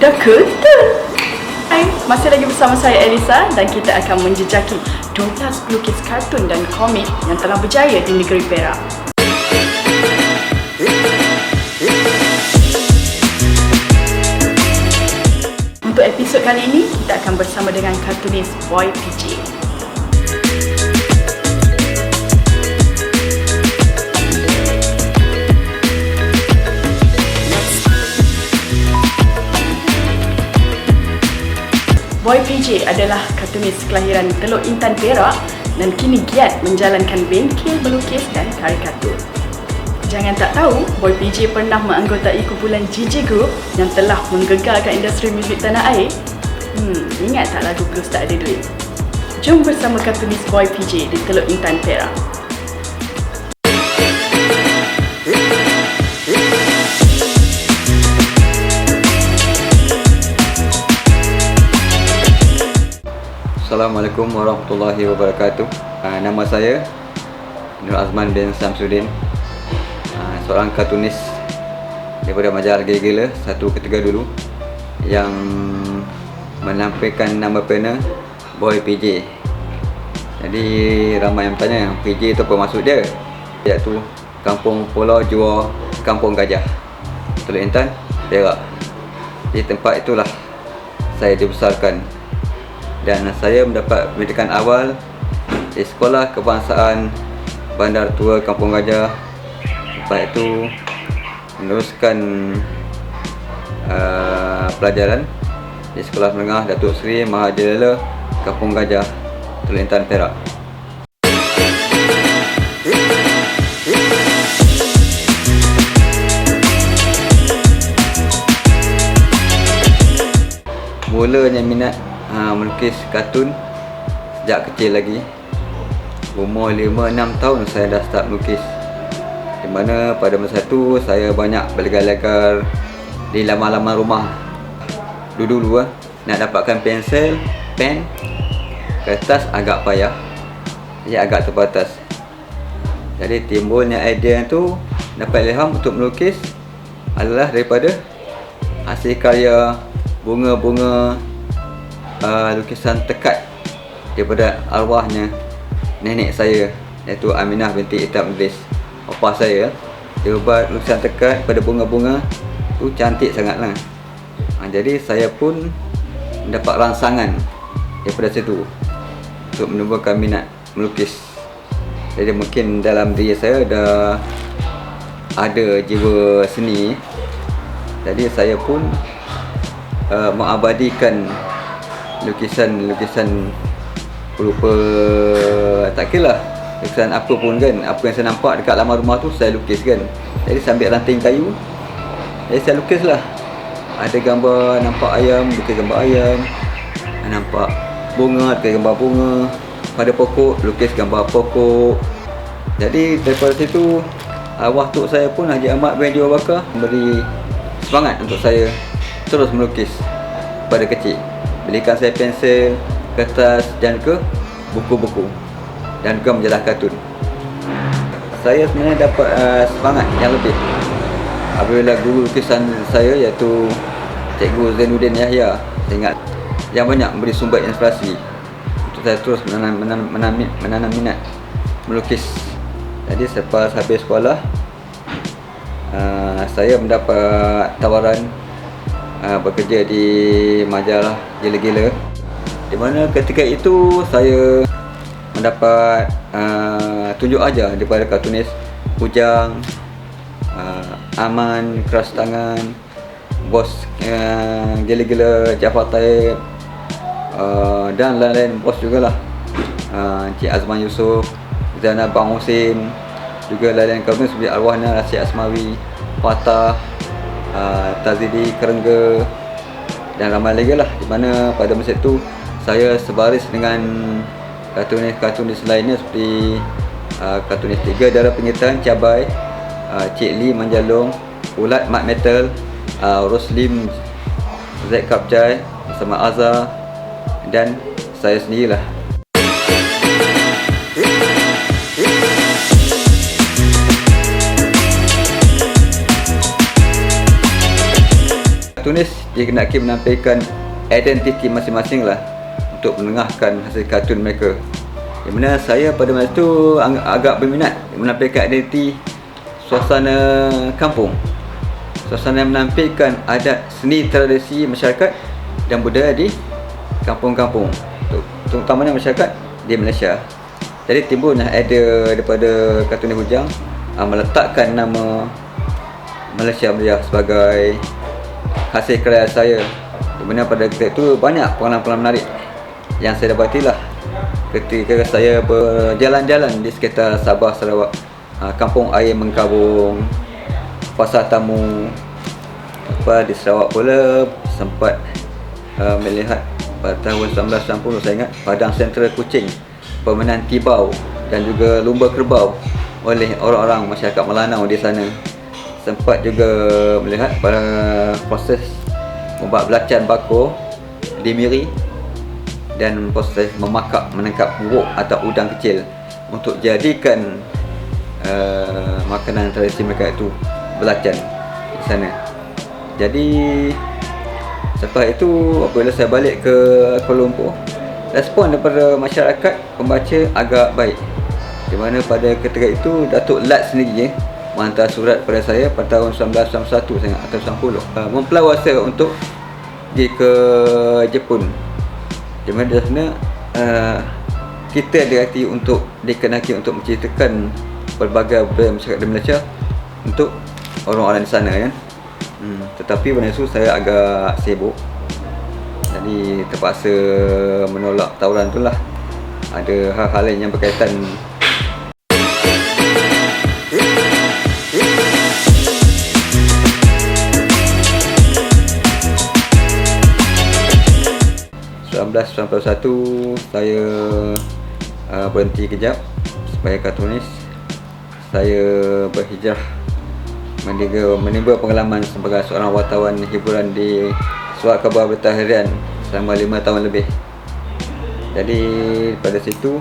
Dah kata. Hai, masih lagi bersama saya Elisa dan kita akan menjejaki 12 pelukis kartun dan komik yang telah berjaya di negeri Perak. Untuk episod kali ini, kita akan bersama dengan kartunis Boy PJ. Boy PJ adalah kartunis kelahiran Teluk Intan, Perak dan kini giat menjalankan bengkel melukis dan karikatur. Jangan tak tahu, Boy PJ pernah menganggotai kumpulan JJ Group yang telah menggegarkan industri muzik tanah air. Ingat tak lagu Blues Tak Ada Duit? Jom bersama kartunis Boy PJ di Teluk Intan, Perak. Assalamualaikum warahmatullahi wabarakatuh. Nama saya Nur Azman bin Samsudin, seorang kartunis daripada majalah Gila-Gila 1 ke 3 dulu, yang menampilkan nama pena Boy PJ. Jadi ramai yang bertanya PJ itu apa maksud dia, iaitu Kampung Pulau Jua Kampung Gajah, Teluk Intan, Perak. Di tempat itulah saya dibesarkan dan saya mendapat pendidikan awal di Sekolah Kebangsaan Bandar Tua Kampung Gajah. Lepas itu meneruskan pelajaran di Sekolah Menengah Datuk Seri Mahajalala Kampung Gajah, Teluk Intan, Perak. Mulanya minat melukis kartun sejak kecil lagi. Umur 5-6 tahun saya dah start melukis, di mana pada masa itu saya banyak berlegar-legar di laman-laman rumah. Dulu-dulu nak dapatkan pensel, pen, kertas agak payah, ia agak terbatas. Jadi timbulnya idea tu, dapat ilham untuk melukis adalah daripada hasil karya bunga-bunga lukisan tekat daripada arwahnya nenek saya, iaitu Aminah binti Itab Idris, bapa saya. Dia buat lukisan tekat pada bunga-bunga tu, cantik sangatlah. Jadi saya pun mendapat rangsangan daripada situ untuk menumbuhkan minat melukis. Jadi mungkin dalam diri saya dah ada jiwa seni. Jadi saya pun mengabadikan lukisan-lukisan berupa, tak kira lah lukisan apa pun kan, apa yang saya nampak dekat laman rumah tu saya lukis kan. Jadi sambil ranting kayu, jadi saya lukis lah. Ada gambar nampak ayam, lukis gambar ayam. Nampak bunga, lukis gambar bunga. Pada pokok, lukis gambar pokok. Jadi daripada situ arwah tok saya pun, Haji Ahmad bin Haji Abu Bakar, memberi semangat untuk saya terus melukis pada kecil. Belikan saya pensel, kertas dan ke buku-buku dan ke majalah kartun. Saya sebenarnya dapat semangat yang lebih apabila guru lukisan saya, iaitu Cikgu Zainuddin Yahya, saya ingat, yang banyak memberi sumber inspirasi untuk saya terus menanam minat melukis. Jadi selepas habis sekolah, saya mendapat tawaran bekerja di majalah Gila-Gila, di mana ketika itu saya mendapat tunjuk ajar daripada kartunis Ujang, Aman Keras Tangan, bos Gila-Gila Jaafar Taib, dan lain-lain bos jugalah, Cik Azman Yusof, Zainab Bang Husin, juga lain-lain kartunis seperti arwahnya Rasyid Asmawi, Fatah, Tazidi Kerengga dan ramai lagi lah, di mana pada masa itu saya sebaris dengan kartunis lainnya seperti kartunis Tiga Darah Pengitan Cabai, Cik Lee Manjalong, Ulat Mat Metal, Roslim Zaid Kapjai bersama Azhar, dan saya sendirilah. kartunis dia nak menampilkan identiti masing-masing lah untuk menengahkan hasil kartun mereka. Di mana saya pada masa itu agak berminat menampilkan identiti suasana kampung, suasana yang menampilkan adat seni tradisi masyarakat dan budaya di kampung-kampung, terutamanya masyarakat di Malaysia. Jadi timbulnya idea daripada Kartunis Bujang meletakkan nama Malaysia Meriah sebagai hasil karya saya. Di mana pada ketika itu banyak pengalaman-pengalaman menarik yang saya dapatilah ketika saya berjalan-jalan di sekitar Sabah, Sarawak, kampung air mengkabung, pasar tamu. Di Sarawak pula sempat melihat pada tahun 1990 saya ingat Padang Sentral Kuching, permainan tibau dan juga lumba kerbau oleh orang-orang masyarakat Melanau di sana. Sempat juga melihat pada proses membuat belacan bakor di Miri dan proses menangkap buruk atau udang kecil untuk jadikan makanan tradisi mereka itu belacan di sana. Jadi selepas itu apabila saya balik ke Kuala Lumpur, respon daripada masyarakat pembaca agak baik. Di mana pada ketika itu Datuk Lat sendiri menghantar surat pada saya pada tahun 1991 saya ingat, atau 90, mempelawar saya untuk pergi ke Jepun. Di mana di sana kita dilatih untuk dikenaki untuk menceritakan pelbagai budaya masyarakat di Malaysia untuk orang-orang di sana kan. Tetapi pada itu saya agak sibuk, jadi terpaksa menolak tawaran itulah. Ada hal-hal lain yang berkaitan. Sampai 1991 saya berhenti kejap sebagai kartunis. Saya berhijrah menimba pengalaman sebagai seorang wartawan hiburan di Surat Khabar Berita Harian selama 5 tahun lebih. Jadi pada situ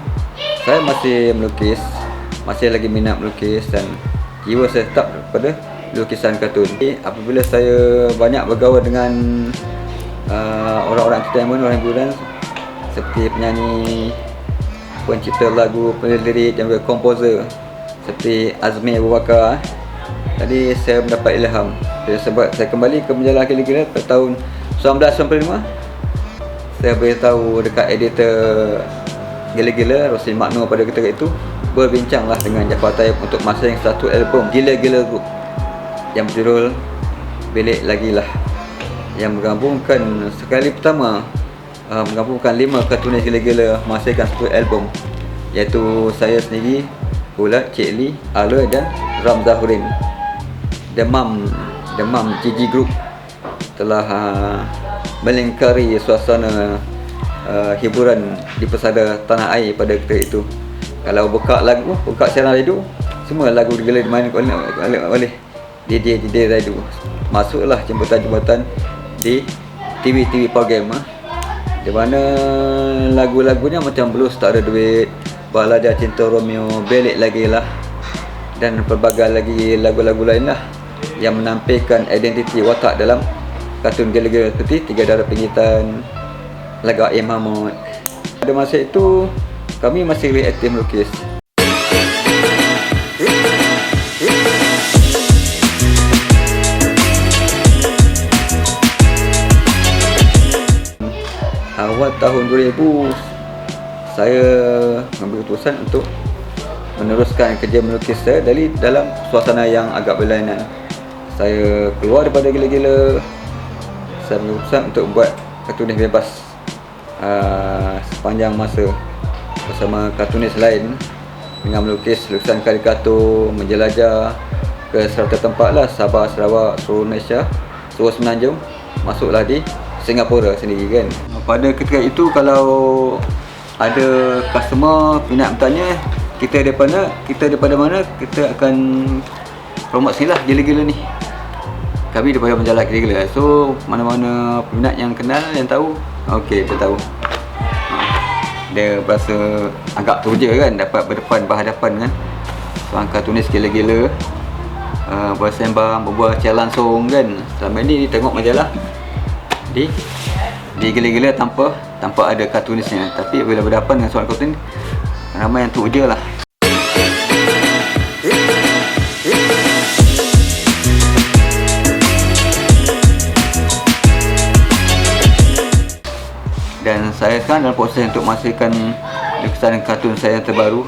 saya masih melukis, masih lagi minat melukis dan jiwa saya tetap pada lukisan kartun. Apabila saya banyak bergaul dengan orang-orang entertainment, orang hiburan seperti penyanyi, pencipta lagu, penulis lirik dan juga komposer seperti Azmi Abu Bakar, jadi saya mendapat ilham. Sebab saya kembali ke majalah Gila-Gila pada tahun 1995. Saya beritahu dekat editor Gila-Gila, Roslin Makno pada ketika itu, berbincanglah dengan Jafar Taib untuk masing satu album Gila-Gila Group yang berjudul Bilik Lagi Lah, yang menggabungkan sekali pertama menggabungkan 5 kartunis Gila-Gila menghasilkan satu album, iaitu saya sendiri, Ulat, Cik Lee, Alwe dan Ram Zahurin. Demam GG Group telah melingkari suasana hiburan di pesada tanah air pada ketika itu. Kalau buka siaran radio, semua lagu Gila dimainkan oleh DJ radio. Masuklah jembatan-jembatan di TV program, di mana lagu-lagunya macam Blues Tak Ada Duit, Balada Cinta Romeo, Belik Lagi Lah dan pelbagai lagi lagu-lagu lain lah yang menampilkan identiti watak dalam kartun Gila-Gila seperti Tiga Darah Pinggitan, Laga A. Mahmud. Pada masa itu kami masih aktif melukis. Awal tahun 2000 saya mengambil keputusan untuk meneruskan kerja melukis saya dari dalam suasana yang agak berlainan. Saya keluar daripada Gila-Gila. Saya mengambil keputusan untuk buat kartunis bebas sepanjang masa bersama kartunis lain dengan melukis lukisan karikatur, menjelajah ke serata tempat lah, Sabah, Sarawak, seluruh Malaysia, seluruh Semenanjung, masuklah di Singapura sendiri kan. Pada ketika itu kalau ada customer minat bertanya kita daripada mana, kita akan promosi lah Gila-Gila ni. Kami daripada majalah Gila-Gila. So mana-mana peminat yang kenal, yang tahu, okey, dia tahu. Dia berasa agak teruja kan dapat berhadapan kan seorang kartunis Gila-Gila, bersembang, berbual secara langsung kan. Selama ni dia tengok majalah digila-gila tanpa ada kartunisnya. Tapi bila berhadapan dengan soalan kartun, ramai yang teruja lah. Dan saya sekarang dalam proses untuk menghasilkan lukisan kartun saya yang terbaru,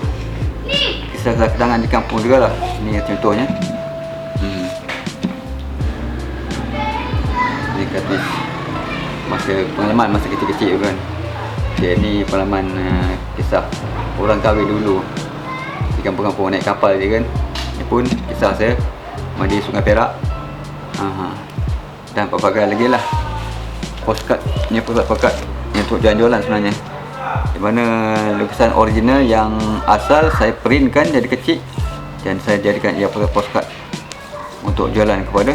kisah kenangan di kampung juga lah. Ini contohnya. Ini kartun pengalaman masa kecil-kecil kan. Okay, ini pengalaman kisah orang kahwin dulu di kampung-kampung naik kapal je kan. Ini pun kisah saya mandi Sungai Perak. Dan pelbagai lagi lah postcard. Ini postcard yang untuk jualan sebenarnya, di mana lukisan original yang asal saya printkan jadi kecil dan saya jadikan ia postcard untuk jualan kepada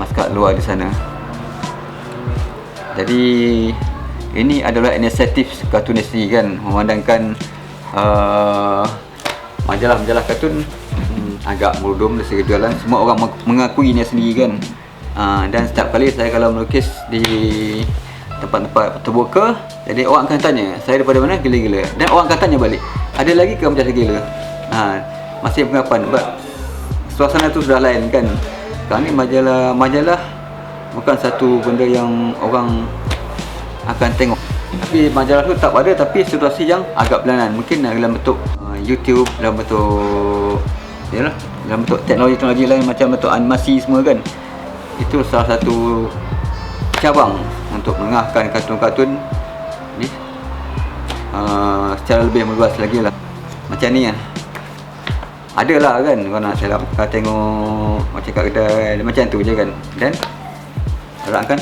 masyarakat luar di sana. Jadi ini adalah inisiatif kartunis kan, memandangkan majalah-majalah kartun agak merudum dari segi jualan. Semua orang mengakui ini sendiri kan. Dan setiap kali saya kalau melukis di tempat-tempat terbuka, jadi orang akan tanya saya daripada mana, gila-gila. Dan orang akan tanya balik, ada lagi ke macam gila? Masih pengapan. Sebab suasana tu sudah lain kan. Sekarang ni majalah bukan satu benda yang orang akan tengok. Tapi majalah tu tak ada, tapi situasi yang agak berlainan. Mungkin dalam bentuk YouTube, dalam bentuk dalam bentuk teknologi lain, macam bentuk animasi semua kan. Itu salah satu cabang untuk mengengahkan kartun-kartun ni secara lebih meluas lagi lah. Macam ni kan, ada lah kan, kalau nak saya tengok macam kat kedai macam tu je kan. Dan orang kan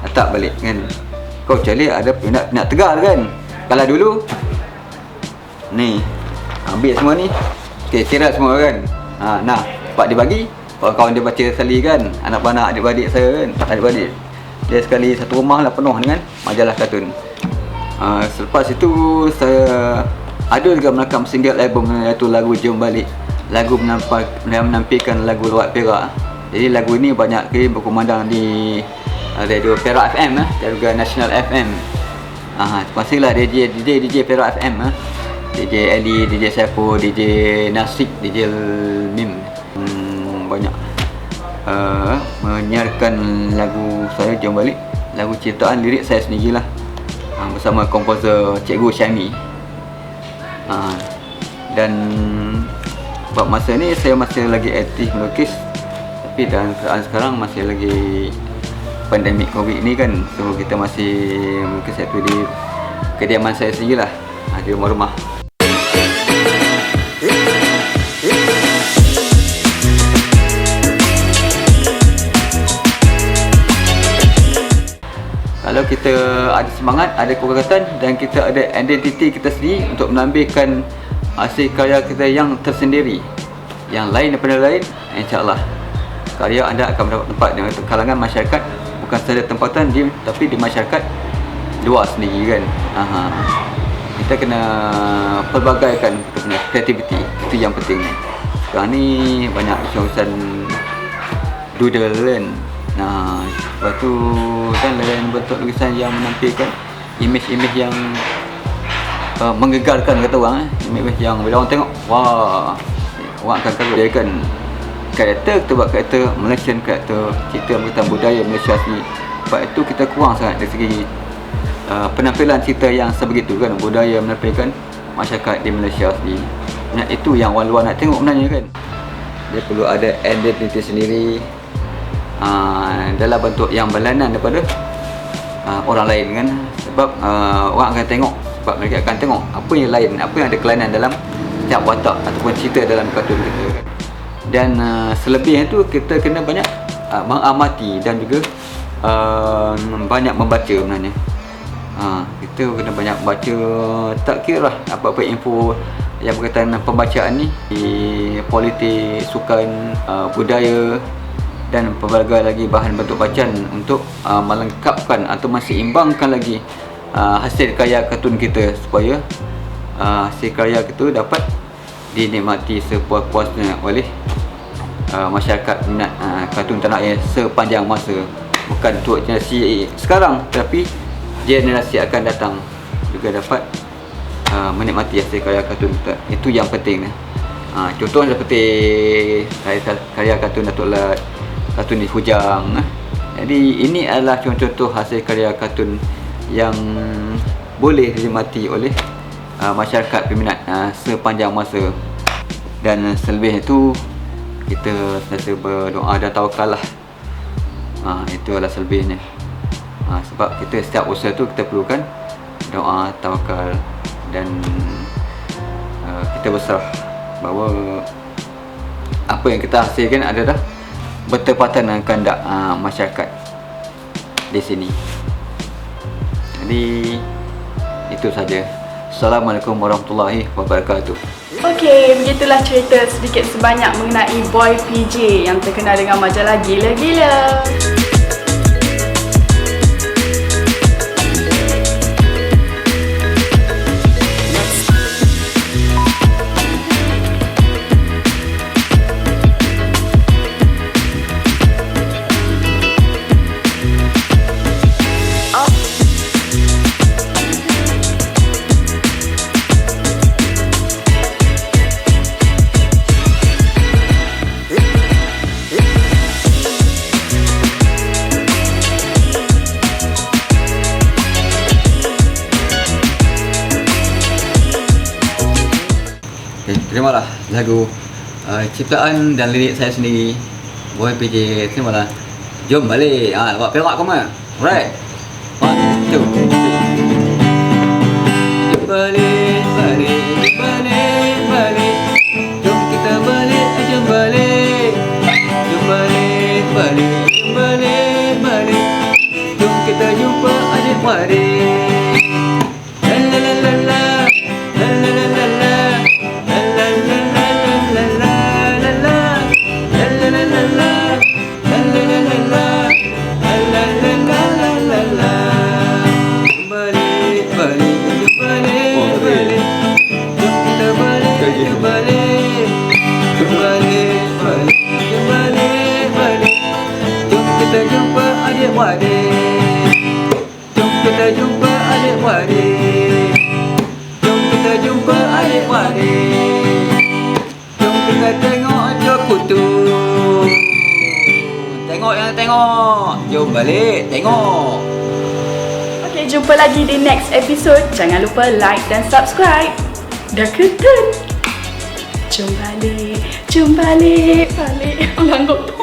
letak balik kan, kau cari ada nak tegar kan. Kalau dulu ni ambil semua ni, okay, tirat semua kan. Nah, pak dia bagi, kawan-kawan dia baca sekali kan. Anak-anak adik-beradik saya kan, adik-beradik dia sekali satu rumah lah penuh dengan majalah kartun. Selepas itu saya ada juga merakam single album, iaitu lagu Jom Balik. Lagu menampilkan lagu Luar Perak. Jadi lagu ini banyak kali berkumandang di radio Perak FM dan juga National FM. Terima kasihlah DJ Perak FM, DJ Ali, DJ Saiful, DJ Nasik, DJ Mim. Banyak menyiarkan lagu saya Jom Balik, lagu ciptaan lirik saya sendirilah, bersama komposer Cikgu Syami. Dan buat masa ni saya masih lagi aktif melukis, tapi dalam keadaan sekarang masih lagi pandemik Covid ni kan, so kita masih melukis itu di kediaman saya sendirilah, di rumah-rumah. Kalau kita ada semangat, ada kekuatan dan kita ada identiti kita sendiri untuk menampilkan hasil karya kita yang tersendiri, yang lain daripada lain, insya-Allah karya anda akan mendapat tempat di kalangan masyarakat, bukan sahaja tempatan tapi di masyarakat luar sendiri kan. Kita kena pelbagaikan kita punya kreativiti, itu yang penting. Sekarang ni banyak urusan doodle kan. Lepas tu kan lain bentuk lukisan yang menampilkan imej-imej yang menggegarkan kata orang, imej yang bila orang tengok, wah, orang akan kagum. Dia kan karakter, kita buat karakter Malaysian, karakter cerita tentang budaya Malaysia sendiri. Sebab itu kita kurang sangat dari segi penampilan cerita yang sebegitu kan, budaya menampilkan masyarakat di Malaysia sendiri. Nah, itu yang orang luar nak tengok sebenarnya kan. Dia perlu ada identiti sendiri dalam bentuk yang berlainan daripada orang lain kan. Sebab orang akan tengok, sebab mereka akan tengok apa yang lain, apa yang ada kelainan dalam setiap watak ataupun cerita dalam kartun kita kan. Dan selebihnya tu kita kena banyak mengamati dan juga banyak membaca sebenarnya. Kita kena banyak baca, tak kira lah apa-apa info yang berkaitan dengan pembacaan ni, di politik, sukan, budaya dan pelbagai lagi bahan bentuk bacaan untuk melengkapkan atau menseimbangkan lagi hasil karya kartun kita, supaya hasil karya itu dapat dinikmati sepuas-puasnya oleh masyarakat minat kartun tanah air sepanjang masa. bukan untuk generasi sekarang, tapi generasi akan datang juga dapat menikmati hasil karya kartun kita. Itu yang penting. Contoh seperti karya kartun Datuk Lat, kartun di Hujang. Jadi ini adalah contoh-contoh hasil karya kartun yang boleh dinikmati oleh masyarakat peminat sepanjang masa. Dan selebihnya itu kita sentiasa berdoa dan tawakal lah. Itu adalah selebihnya. Sebab kita setiap usaha tu kita perlukan doa, tawakal, dan kita berserah bahawa apa yang kita hasilkan adalah bertepatan dengan kehendak masyarakat di sini. Jadi itu saja. Assalamualaikum warahmatullahi wabarakatuh. Okey, begitulah cerita sedikit sebanyak mengenai Boy PJ yang terkenal dengan majalah Gila-Gila. Terimalah lagu ciptaan dan lirik saya sendiri, Boy PJ. Terimalah. Jom balik. Buat perak kau mah. Alright. 1, 2, 3. Jom balik, balik, balik, balik. Jom kita balik, jom balik. Jom balik, balik, jom balik, balik. Jom kita jumpa adik-adik. La la la la la. La la la la la. Kita jumpa adik-adik. Jom kita jumpa adik-adik. Jom kita jumpa adik-adik. Jom kita tengok Jokutu. Tengok yang tengok. Jom balik tengok. Okey, jumpa lagi di next episode. Jangan lupa like dan subscribe. Dah keten. Jom balik, balik. Mengangguk tu.